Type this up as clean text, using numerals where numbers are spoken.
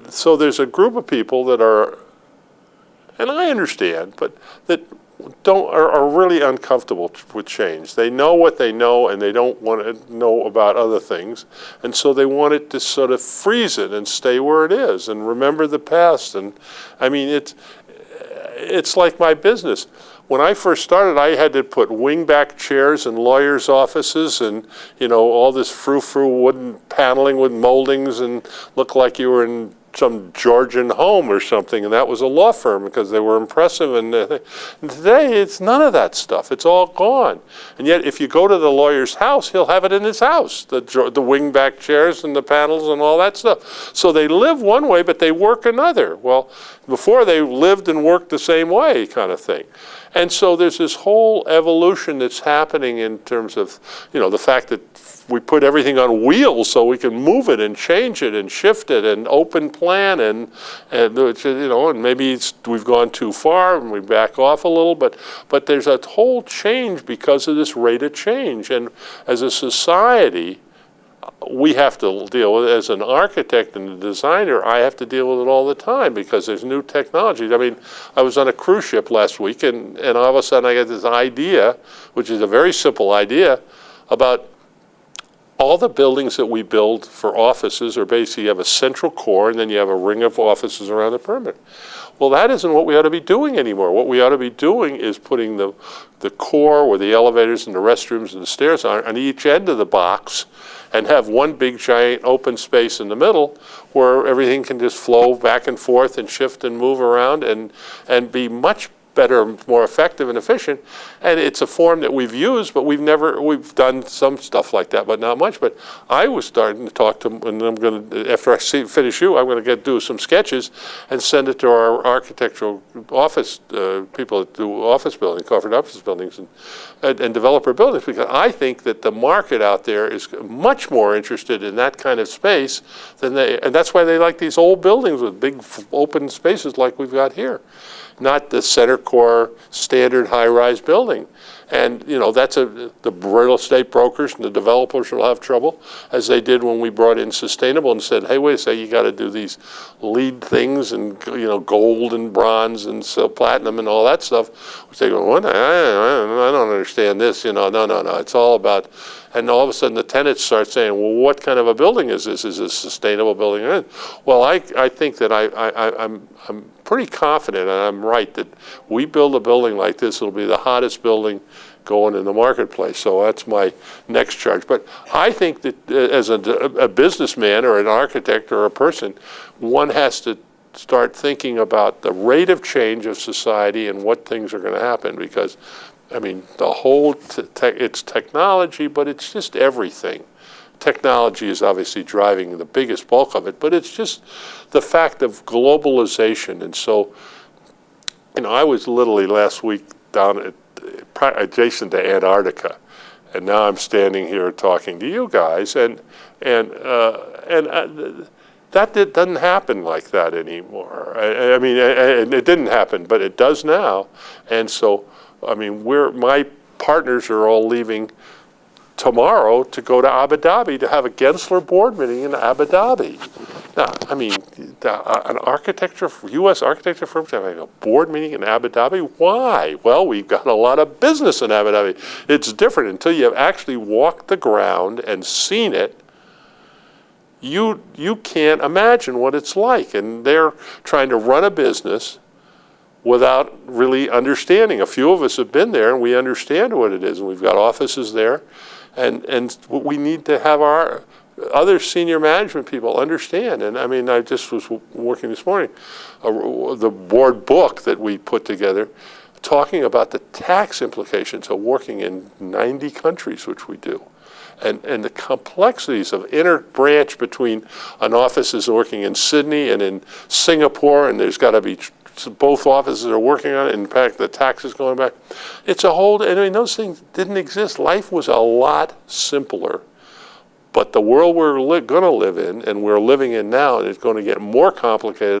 so there's a group of people that are, and I understand, but that are really uncomfortable with change. They know what they know, and they don't want to know about other things, and so they want it to sort of freeze it and stay where it is and remember the past. And I mean, it's like my business. When I first started, I had to put wingback chairs in lawyers' offices, and all this frou-frou wooden paneling with moldings, and look like you were in some Georgian home or something, and that was a law firm because they were impressive. And today, it's none of that stuff. It's all gone. And yet, if you go to the lawyer's house, he'll have it in his house, the wingback chairs and the panels and all that stuff. So they live one way, but they work another. Well, before they lived and worked the same way, kind of thing. And so there's this whole evolution that's happening in terms of, the fact that we put everything on wheels so we can move it and change it and shift it and open plan and maybe we've gone too far and we back off a little, but there's a whole change because of this rate of change. And as a society, we have to deal with it. As an architect and a designer, I have to deal with it all the time because there's new technologies. I mean, I was on a cruise ship last week, and all of a sudden I get this idea, which is a very simple idea, about all the buildings that we build for offices are basically you have a central core and then you have a ring of offices around the perimeter. Well, that isn't what we ought to be doing anymore. What we ought to be doing is putting the core where the elevators and the restrooms and the stairs are on each end of the box, and have one big giant open space in the middle where everything can just flow back and forth and shift and move around and be much better, more effective and efficient. And it's a form that we've used, but we've done some stuff like that, but not much. But I was starting to talk to them, and I'm going to, after I finish you, I'm going to do some sketches and send it to our architectural office people that do office buildings, corporate office buildings, and developer buildings, because I think that the market out there is much more interested in that kind of space and that's why they like these old buildings with big open spaces like we've got here, not the center core standard high-rise building. And that's the real estate brokers and the developers will have trouble, as they did when we brought in sustainable and said, hey, wait a second, you got to do these LEED things and gold and bronze and so platinum and all that stuff. Which they go, what? I don't understand this. No. It's all about. And all of a sudden the tenants start saying, well, what kind of a building is this? Is this a sustainable building? Well, I think that I'm pretty confident, and I'm right, that we build a building like this, it'll be the hottest building going in the marketplace. So that's my next charge. But I think that as a businessman or an architect or a person, one has to start thinking about the rate of change of society and what things are going to happen, because I mean, the whole, it's technology, but it's just everything. Technology is obviously driving the biggest bulk of it, but it's just the fact of globalization. And so, I was literally last week down adjacent to Antarctica, and now I'm standing here talking to you guys, and that doesn't happen like that anymore. I mean, it didn't happen, but it does now. And so, I mean, my partners are all leaving tomorrow to go to Abu Dhabi to have a Gensler board meeting in Abu Dhabi. Now, I mean, an U.S. architecture firm having a board meeting in Abu Dhabi? Why? Well, we've got a lot of business in Abu Dhabi. It's different until you have actually walked the ground and seen it. You can't imagine what it's like. And they're trying to run a business without really understanding. A few of us have been there and we understand what it is, and we've got offices there, and we need to have our other senior management people understand. And I mean, I just was working this morning, the board book that we put together, talking about the tax implications of working in 90 countries, which we do. And the complexities of inter-branch between an office is working in Sydney and in Singapore, and there's got to be both offices are working on it. In fact, the tax is going back. It's a whole, I mean, those things didn't exist. Life was a lot simpler. But the world we're going to live in, and we're living in now, is going to get more complicated.